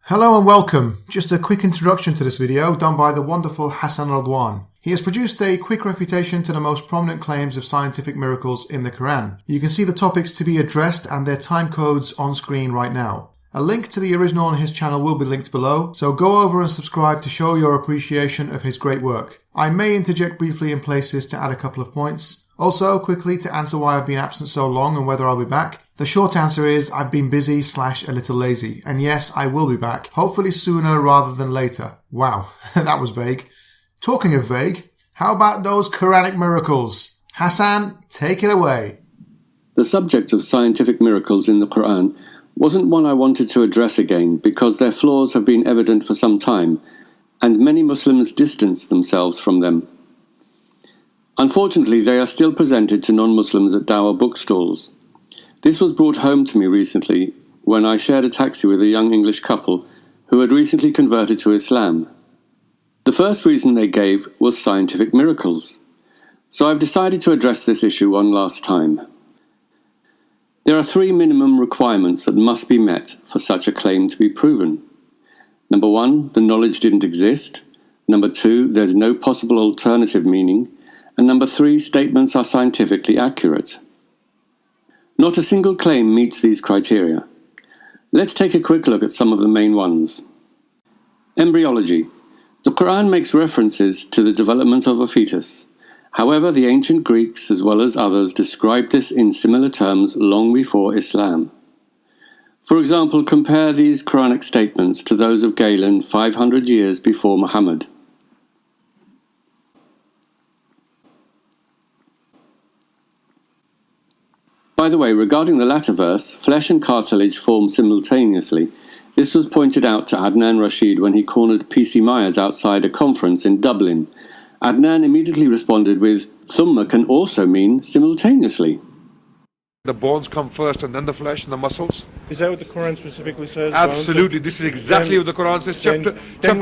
Hello and welcome. Just a quick introduction to this video done by the wonderful Hassan Radwan. He has produced a quick refutation to the most prominent claims of scientific miracles in the Quran. You can see the topics to be addressed and their time codes on screen right now. A link to the original on his channel will be linked below, so go over and subscribe to show your appreciation of his great work. I may interject briefly in places to add a couple of points. Also, quickly to answer why I've been absent so long and whether I'll be back. The short answer is I've been busy / a little lazy. And yes, I will be back. Hopefully sooner rather than later. Wow, that was vague. Talking of vague, how about those Quranic miracles? Hassan, take it away. The subject of scientific miracles in the Quran wasn't one I wanted to address again because their flaws have been evident for some time, and many Muslims distance themselves from them. Unfortunately, they are still presented to non-Muslims at dawah bookstalls. This was brought home to me recently when I shared a taxi with a young English couple who had recently converted to Islam. The first reason they gave was scientific miracles, so I've decided to address this issue one last time. There are 3 minimum requirements that must be met for such a claim to be proven. Number 1, the knowledge didn't exist. Number 2, there's no possible alternative meaning. And number 3, statements are scientifically accurate. Not a single claim meets these criteria. Let's take a quick look at some of the main ones. Embryology. The Quran makes references to the development of a fetus. However, the ancient Greeks as well as others described this in similar terms long before Islam. For example, compare these Quranic statements to those of Galen 500 years before Muhammad. By the way, regarding the latter verse, flesh and cartilage form simultaneously. This was pointed out to Adnan Rashid when he cornered P.C. Myers outside a conference in Dublin. Adnan immediately responded with, "Thumma can also mean simultaneously." The bones come first and then the flesh and the muscles. Is that what the Quran specifically says? Absolutely. This is exactly what the Quran says. Chapter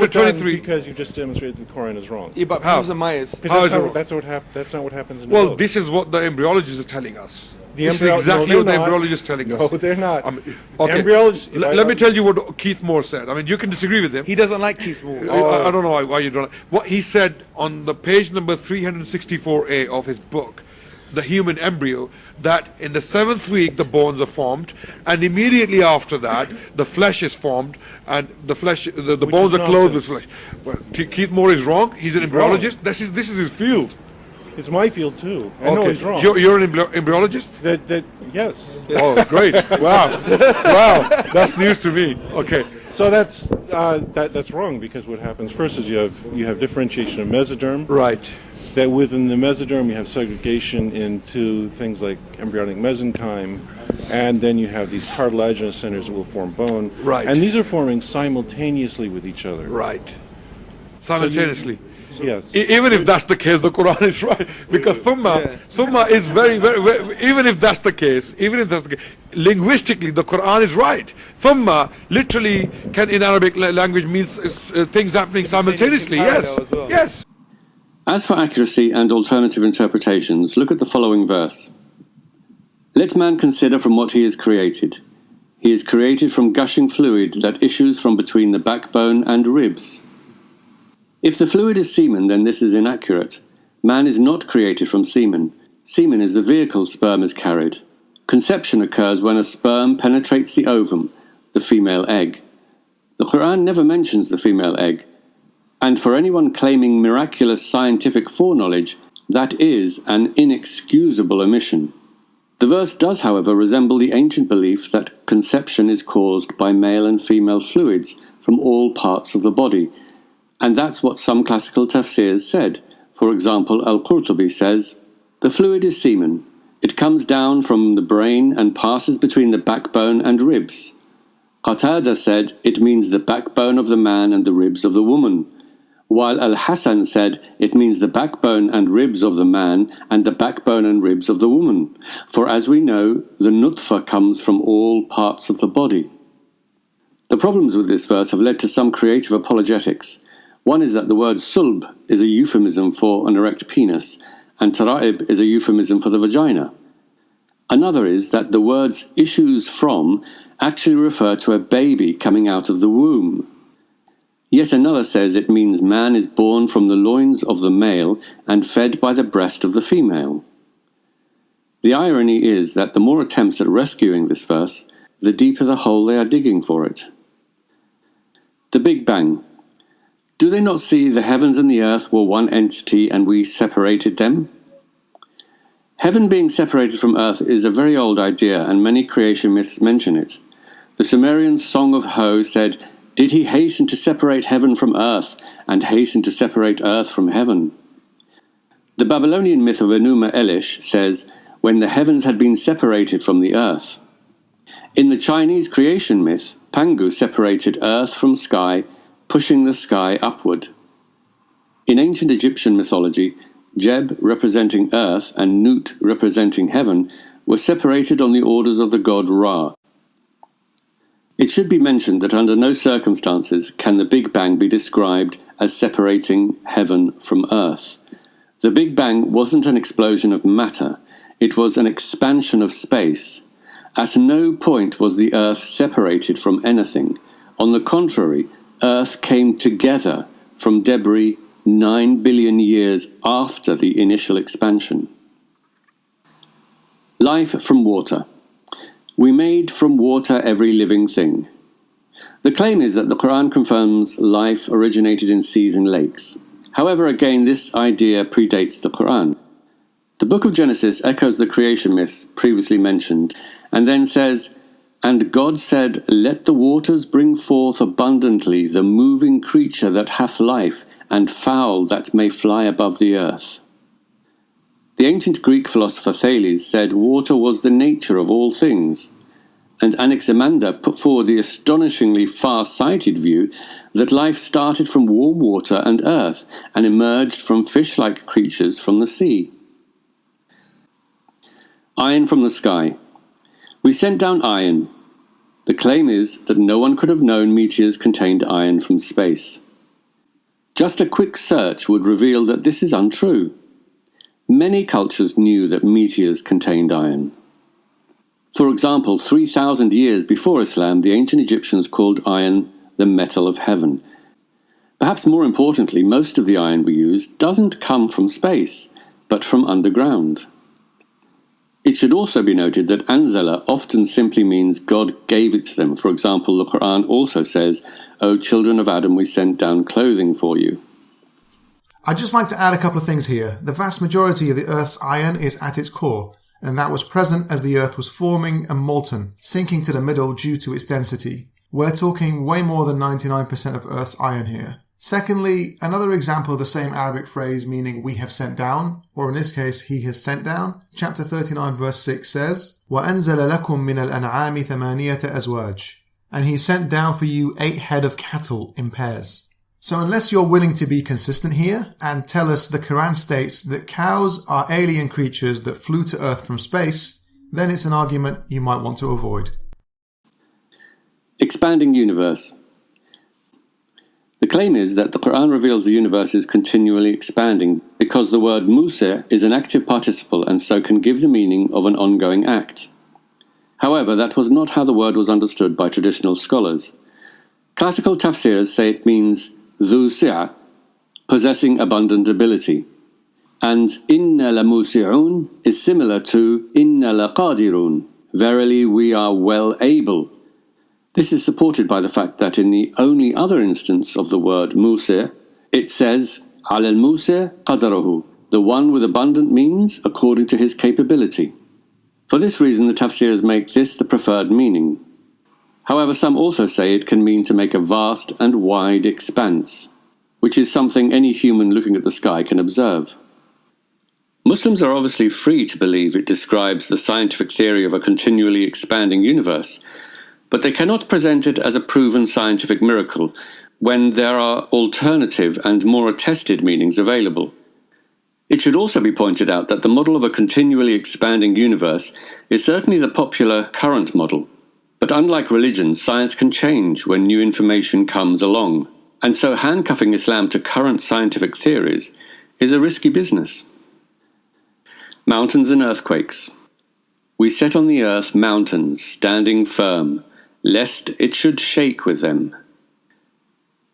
23. Because you just demonstrated the Quran is wrong. Yeah, but How? Myers. Because that's not what happens in the Well, book. this is what the embryologists are telling us. This is exactly no, what the they're not. embryologists are telling us. No, they're not. Okay. Embryologists. Let me tell you what Keith Moore said. I mean, you can disagree with him. He doesn't like Keith Moore. I don't know why you don't. What he said on the page number 364A of his book, The Human Embryo, that in the 7th week the bones are formed, and immediately after that the flesh is formed, and the bones are clothed with flesh. Well, Keith Moore is wrong. He's an embryologist. This is his field. It's my field too. I know he's wrong. You're an embryologist? Yes. Oh, great! Wow, wow, that's news to me. Okay. So that's wrong, because what happens first is you have differentiation of mesoderm. Right. That within the mesoderm you have segregation into things like embryonic mesenchyme, and then you have these cartilaginous centers that will form bone. Right. And these are forming simultaneously with each other. Right. Simultaneously. Yes. Even if that's the case, the Quran is right, because thumma is very, even if that's the case, linguistically the Quran is right. Thumma literally can in Arabic language means things happening simultaneously. Yes. Well. Yes. As for accuracy and alternative interpretations, look at the following verse. Let man consider from what he is created. He is created from gushing fluid that issues from between the backbone and ribs. If the fluid is semen, then this is inaccurate. Man is not created from semen. Semen is the vehicle sperm is carried. Conception occurs when a sperm penetrates the ovum, the female egg. The Quran never mentions the female egg. And for anyone claiming miraculous scientific foreknowledge, that is an inexcusable omission. The verse does, however, resemble the ancient belief that conception is caused by male and female fluids from all parts of the body. And that's what some classical tafsirs said. For example, Al-Qurtubi says, "The fluid is semen. It comes down from the brain and passes between the backbone and ribs." Qatada said, "It means the backbone of the man and the ribs of the woman." While Al-Hasan said, "It means the backbone and ribs of the man and the backbone and ribs of the woman. For as we know, the nutfa comes from all parts of the body." The problems with this verse have led to some creative apologetics. One is that the word sulb is a euphemism for an erect penis, and tara'ib is a euphemism for the vagina. Another is that the words issues from actually refer to a baby coming out of the womb. Yet another says it means man is born from the loins of the male and fed by the breast of the female. The irony is that the more attempts at rescuing this verse, the deeper the hole they are digging for it. The Big Bang. Do they not see the heavens and the earth were one entity and we separated them? Heaven being separated from earth is a very old idea, and many creation myths mention it. The Sumerian Song of Ho said, "Did he hasten to separate heaven from earth, and hasten to separate earth from heaven?" The Babylonian myth of Enuma Elish says, "When the heavens had been separated from the earth." In the Chinese creation myth, Pangu separated earth from sky, pushing the sky upward. In ancient Egyptian mythology, Jeb representing earth and Nut representing heaven were separated on the orders of the god Ra. It should be mentioned that under no circumstances can the Big Bang be described as separating heaven from earth. The Big Bang wasn't an explosion of matter, it was an expansion of space. At no point was the earth separated from anything. On the contrary, earth came together from debris 9 billion years after the initial expansion. Life from water. We made from water every living thing. The claim is that the Quran confirms life originated in seas and lakes. However, again, this idea predates the Quran. The book of Genesis echoes the creation myths previously mentioned, and then says, "And God said, Let the waters bring forth abundantly the moving creature that hath life, and fowl that may fly above the earth." The ancient Greek philosopher Thales said water was the nature of all things, and Anaximander put forward the astonishingly far-sighted view that life started from warm water and earth, and emerged from fish-like creatures from the sea. Iron from the sky. We sent down iron. The claim is that no one could have known meteors contained iron from space. Just a quick search would reveal that this is untrue. Many cultures knew that meteors contained iron. For example, 3,000 years before Islam, the ancient Egyptians called iron the metal of heaven. Perhaps more importantly, most of the iron we use doesn't come from space, but from underground. It should also be noted that Anzala often simply means God gave it to them. For example, the Quran also says, "O children of Adam, we sent down clothing for you." I'd just like to add a couple of things here. The vast majority of the Earth's iron is at its core, and that was present as the Earth was forming and molten, sinking to the middle due to its density. We're talking way more than 99% of Earth's iron here. Secondly, another example of the same Arabic phrase meaning we have sent down, or in this case, he has sent down. Chapter 39 verse 6 says, وَأَنزَلَ لَكُم مِّنَ الْأَنْعَامِ ثَمَانِيَةَ أَزْوَاجٍ. And he sent down for you 8 head of cattle in pairs. So unless you're willing to be consistent here and tell us the Quran states that cows are alien creatures that flew to Earth from space, then it's an argument you might want to avoid. Expanding universe. The claim is that the Quran reveals the universe is continually expanding because the word Musa is an active participle and so can give the meaning of an ongoing act. However, that was not how the word was understood by traditional scholars. Classical tafsirs say it means dhu si'a, possessing abundant ability, and inna lamusi'un is similar to inna laqadirun, verily we are well able. This is supported by the fact that in the only other instance of the word Musa, it says, "Ala al-Musa qadaruhu," the one with abundant means according to his capability. For this reason, the tafsirs make this the preferred meaning. However, some also say it can mean to make a vast and wide expanse, which is something any human looking at the sky can observe. Muslims are obviously free to believe it describes the scientific theory of a continually expanding universe, but they cannot present it as a proven scientific miracle when there are alternative and more attested meanings available. It should also be pointed out that the model of a continually expanding universe is certainly the popular current model, but unlike religion, science can change when new information comes along, and so handcuffing Islam to current scientific theories is a risky business. Mountains and earthquakes. We set on the earth mountains standing firm, lest it should shake with them.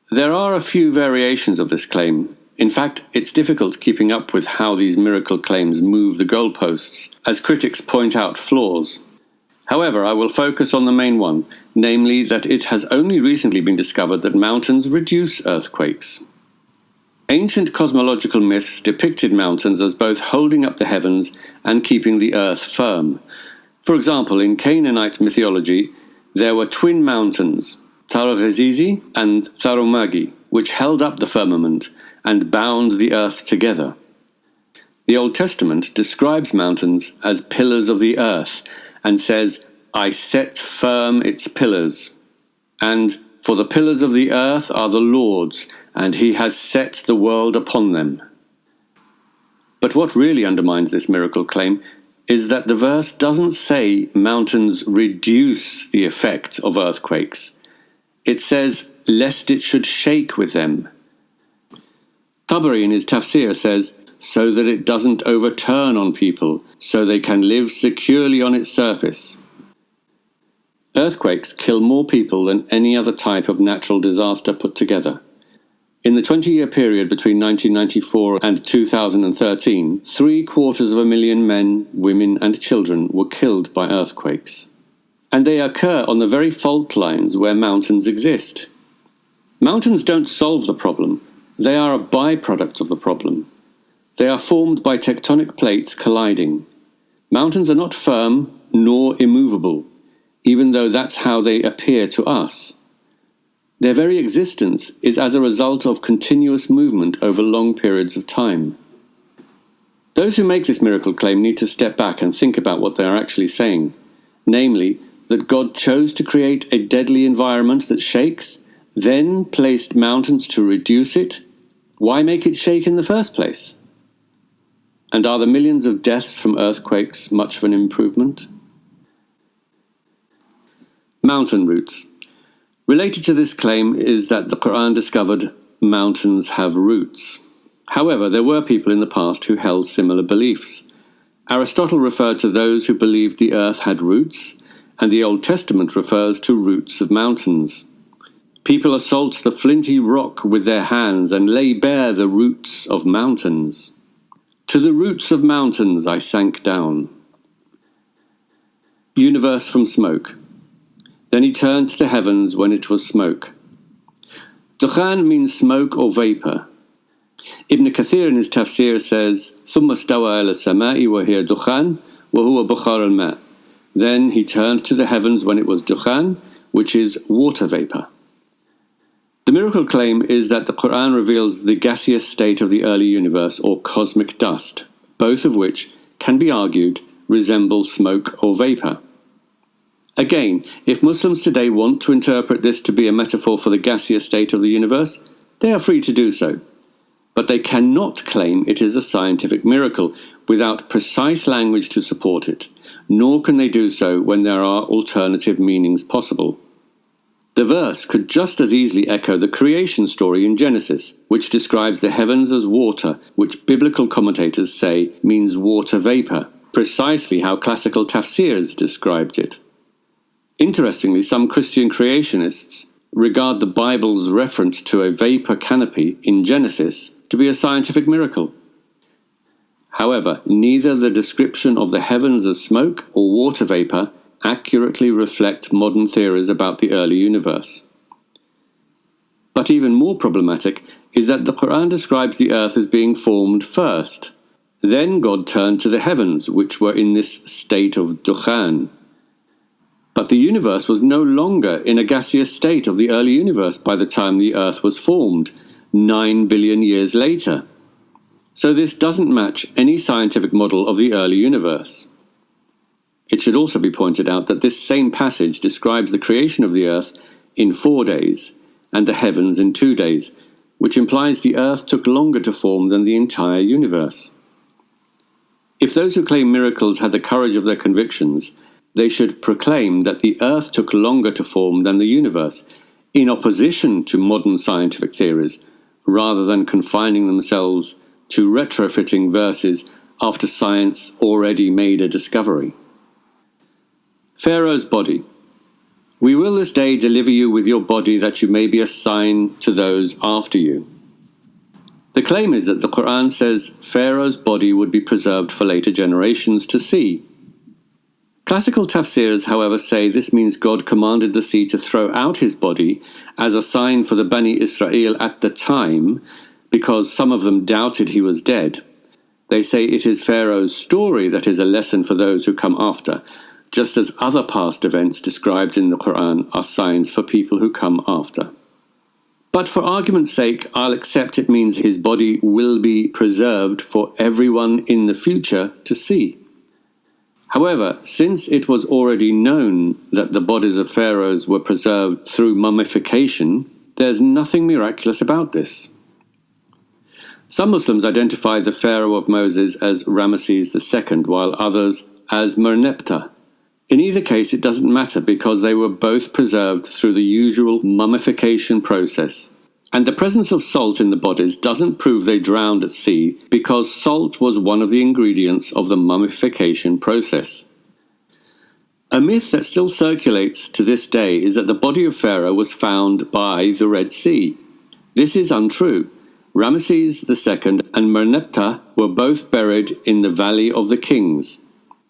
There are a few variations of this claim. In fact, it's difficult keeping up with how these miracle claims move the goalposts, as critics point out flaws. However, I will focus on the main one, namely that it has only recently been discovered that mountains reduce earthquakes. Ancient cosmological myths depicted mountains as both holding up the heavens and keeping the earth firm. For example, in Canaanite mythology, there were twin mountains, Thargezizi and Tharomagi, which held up the firmament and bound the earth together. The Old Testament describes mountains as pillars of the earth and says, "I set firm its pillars," and "For the pillars of the earth are the Lord's, and he has set the world upon them." But what really undermines this miracle claim is that the verse doesn't say mountains reduce the effect of earthquakes. It says, lest it should shake with them. Tabari in his tafsir says, so that it doesn't overturn on people, so they can live securely on its surface. Earthquakes kill more people than any other type of natural disaster put together. In the 20-year period between 1994 and 2013, 750,000 men, women and children were killed by earthquakes. And they occur on the very fault lines where mountains exist. Mountains don't solve the problem. They are a byproduct of the problem. They are formed by tectonic plates colliding. Mountains are not firm nor immovable, even though that's how they appear to us. Their very existence is as a result of continuous movement over long periods of time. Those who make this miracle claim need to step back and think about what they are actually saying, namely, that God chose to create a deadly environment that shakes, then placed mountains to reduce it. Why make it shake in the first place? And are the millions of deaths from earthquakes much of an improvement? Mountain roots. Related to this claim is that the Quran discovered mountains have roots. However, there were people in the past who held similar beliefs. Aristotle referred to those who believed the earth had roots, and the Old Testament refers to roots of mountains. People assault the flinty rock with their hands and lay bare the roots of mountains. To the roots of mountains I sank down. Universe from smoke. Then he turned to the heavens when it was smoke. Dukhan means smoke or vapour. Ibn Kathir in his tafsir says, ثُمَّ اسْتَوَى إِلَى السَّمَاءِ وَهِيَ دُخَانٌ وَهُوَ بُخَارُ الْمَاءِ. Then he turned to the heavens when it was dukhan, which is water vapour. The miracle claim is that the Quran reveals the gaseous state of the early universe or cosmic dust, both of which, can be argued, resemble smoke or vapour. Again, if Muslims today want to interpret this to be a metaphor for the gaseous state of the universe, they are free to do so. But they cannot claim it is a scientific miracle without precise language to support it, nor can they do so when there are alternative meanings possible. The verse could just as easily echo the creation story in Genesis, which describes the heavens as water, which biblical commentators say means water vapour, precisely how classical tafsirs described it. Interestingly, some Christian creationists regard the Bible's reference to a vapour canopy in Genesis to be a scientific miracle. However, neither the description of the heavens as smoke or water vapour accurately reflect modern theories about the early universe. But even more problematic is that the Quran describes the earth as being formed first. Then God turned to the heavens, which were in this state of dukhan. But the universe was no longer in a gaseous state of the early universe by the time the earth was formed, 9 billion years later. So this doesn't match any scientific model of the early universe. It should also be pointed out that this same passage describes the creation of the earth in 4 days and the heavens in 2 days, which implies the earth took longer to form than the entire universe. If those who claim miracles had the courage of their convictions, they should proclaim that the earth took longer to form than the universe, in opposition to modern scientific theories, rather than confining themselves to retrofitting verses after science already made a discovery. Pharaoh's body. We will this day deliver you with your body that you may be a sign to those after you. The claim is that the Quran says Pharaoh's body would be preserved for later generations to see. Classical tafsirs, however, say this means God commanded the sea to throw out his body as a sign for the Bani Israel at the time, because some of them doubted he was dead. They say it is Pharaoh's story that is a lesson for those who come after, just as other past events described in the Quran are signs for people who come after. But for argument's sake, I'll accept it means his body will be preserved for everyone in the future to see. However, since it was already known that the bodies of pharaohs were preserved through mummification, there's nothing miraculous about this. Some Muslims identify the Pharaoh of Moses as Ramesses II, while others as Merneptah. In either case, it doesn't matter because they were both preserved through the usual mummification process. And the presence of salt in the bodies doesn't prove they drowned at sea, because salt was one of the ingredients of the mummification process. A myth that still circulates to this day is that the body of Pharaoh was found by the Red Sea. This is untrue. Ramesses II and Merneptah were both buried in the Valley of the Kings,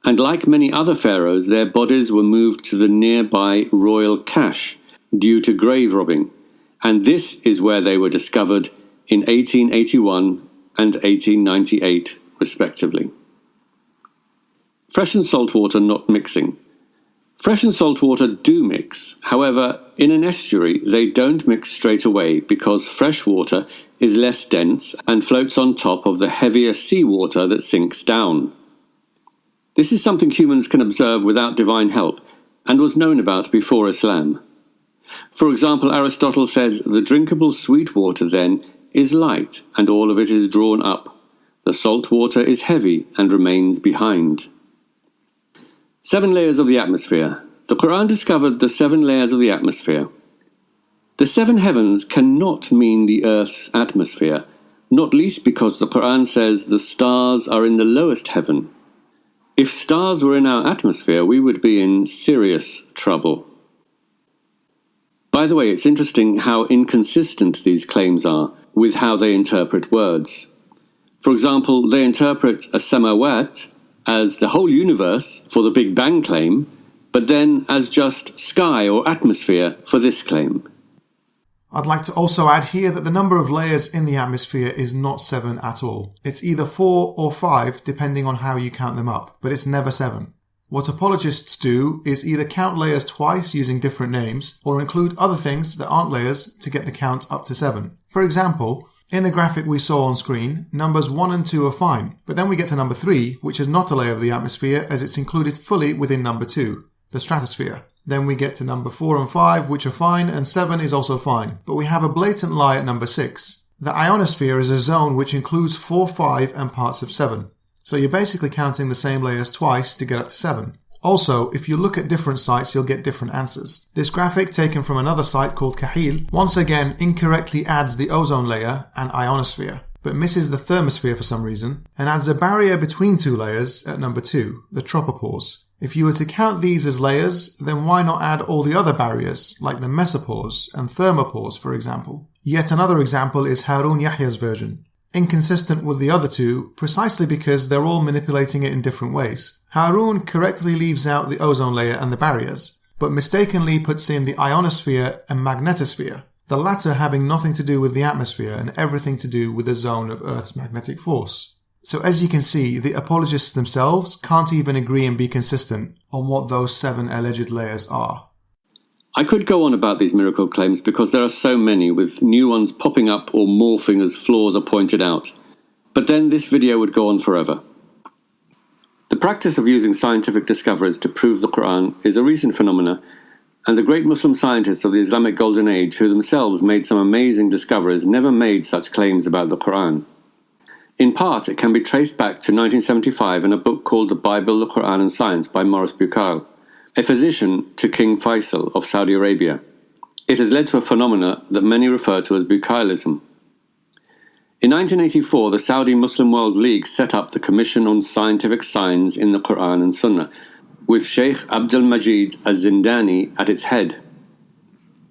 and like many other pharaohs, their bodies were moved to the nearby royal cache due to grave robbing, and this is where they were discovered in 1881 and 1898, respectively. Fresh and salt water not mixing. Fresh and salt water do mix. However, in an estuary, they don't mix straight away because fresh water is less dense and floats on top of the heavier seawater that sinks down. This is something humans can observe without divine help and was known about before Islam. For example, Aristotle said the drinkable sweet water then is light and all of it is drawn up. The salt water is heavy and remains behind. 7 layers of the atmosphere. The Quran discovered the 7 layers of the atmosphere. The 7 heavens cannot mean the earth's atmosphere, not least because the Quran says the stars are in the lowest heaven. If stars were in our atmosphere, we would be in serious trouble. By the way, it's interesting how inconsistent these claims are with how they interpret words. For example, they interpret a samawat as the whole universe for the Big Bang claim, but then as just sky or atmosphere for this claim. I'd like to also add here that the number of layers in the atmosphere is not 7 at all. It's either 4 or 5 depending on how you count them up, but it's never 7. What apologists do is either count layers twice using different names or include other things that aren't layers to get the count up to 7. For example, in the graphic we saw on screen, numbers 1 and 2 are fine, but then we get to number 3, which is not a layer of the atmosphere as it's included fully within number 2, the stratosphere. Then we get to number 4 and 5, which are fine, and 7 is also fine, but we have a blatant lie at number 6. The ionosphere is a zone which includes 4, 5 and parts of 7. So you're basically counting the same layers twice to get up to 7. Also, if you look at different sites, you'll get different answers. This graphic, taken from another site called Kahil, once again incorrectly adds the ozone layer and ionosphere, but misses the thermosphere for some reason, and adds a barrier between 2 layers at number 2, the tropopause. If you were to count these as layers, then why not add all the other barriers, like the mesopause and thermopause, for example? Yet another example is Harun Yahya's version. Inconsistent with the other two, precisely because they're all manipulating it in different ways. Harun correctly leaves out the ozone layer and the barriers, but mistakenly puts in the ionosphere and magnetosphere, the latter having nothing to do with the atmosphere and everything to do with the zone of Earth's magnetic force. So as you can see, the apologists themselves can't even agree and be consistent on what those 7 alleged layers are. I could go on about these miracle claims because there are so many, with new ones popping up or morphing as flaws are pointed out. But then this video would go on forever. The practice of using scientific discoveries to prove the Quran is a recent phenomenon, and the great Muslim scientists of the Islamic Golden Age, who themselves made some amazing discoveries, never made such claims about the Quran. In part, it can be traced back to 1975 in a book called The Bible, the Quran and Science by Maurice Bucaille, a physician to King Faisal of Saudi Arabia. It has led to a phenomena that many refer to as Bucaillism. In 1984, the Saudi Muslim World League set up the Commission on Scientific Signs in the Quran and Sunnah, with Sheikh Abdul Majid Az-Zindani at its head.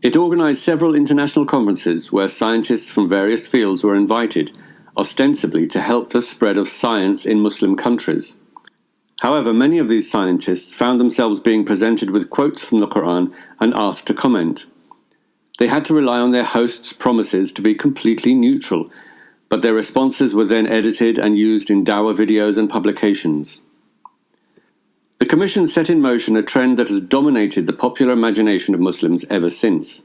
It organised several international conferences where scientists from various fields were invited, ostensibly to help the spread of science in Muslim countries. However, many of these scientists found themselves being presented with quotes from the Quran and asked to comment. They had to rely on their hosts' promises to be completely neutral, but their responses were then edited and used in dawah videos and publications. The Commission set in motion a trend that has dominated the popular imagination of Muslims ever since.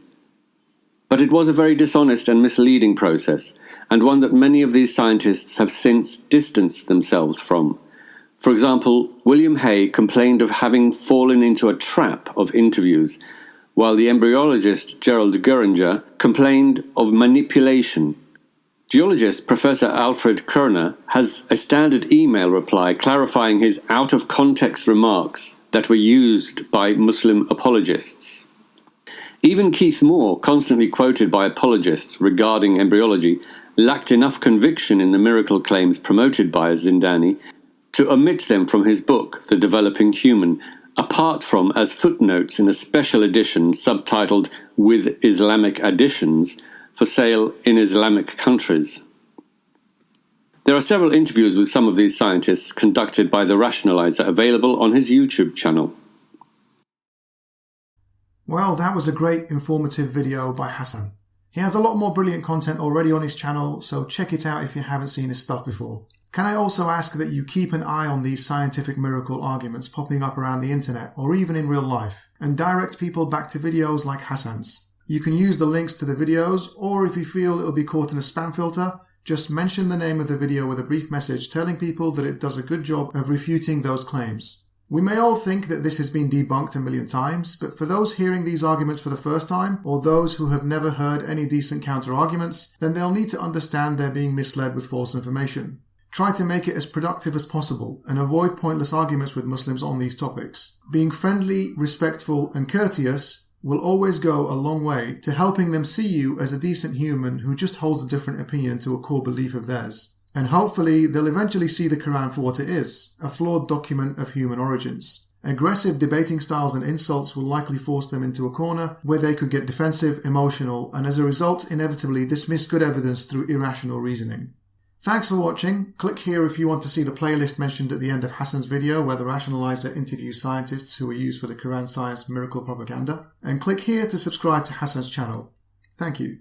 But it was a very dishonest and misleading process, and one that many of these scientists have since distanced themselves from. For example, William Hay complained of having fallen into a trap of interviews, while the embryologist Gerald Geringer complained of manipulation. Geologist Professor Alfred Kerner has a standard email reply clarifying his out-of-context remarks that were used by Muslim apologists. Even Keith Moore, constantly quoted by apologists regarding embryology, lacked enough conviction in the miracle claims promoted by Zindani to omit them from his book, The Developing Human, apart from as footnotes in a special edition subtitled With Islamic Additions, for sale in Islamic countries. There are several interviews with some of these scientists conducted by The Rationalizer available on his YouTube channel. Well, that was a great informative video by Hassan. He has a lot more brilliant content already on his channel, so check it out if you haven't seen his stuff before. Can I also ask that you keep an eye on these scientific miracle arguments popping up around the internet or even in real life, and direct people back to videos like Hassan's. You can use the links to the videos, or if you feel it'll be caught in a spam filter, just mention the name of the video with a brief message telling people that it does a good job of refuting those claims. We may all think that this has been debunked a million times, but for those hearing these arguments for the first time, or those who have never heard any decent counter-arguments, then they'll need to understand they're being misled with false information. Try to make it as productive as possible and avoid pointless arguments with Muslims on these topics. Being friendly, respectful, and courteous will always go a long way to helping them see you as a decent human who just holds a different opinion to a core belief of theirs. And hopefully they'll eventually see the Quran for what it is, a flawed document of human origins. Aggressive debating styles and insults will likely force them into a corner where they could get defensive, emotional, and as a result inevitably dismiss good evidence through irrational reasoning. Thanks for watching. Click here if you want to see the playlist mentioned at the end of Hassan's video where the Rationalizer interviews scientists who were used for the Quran science miracle propaganda. And click here to subscribe to Hassan's channel. Thank you.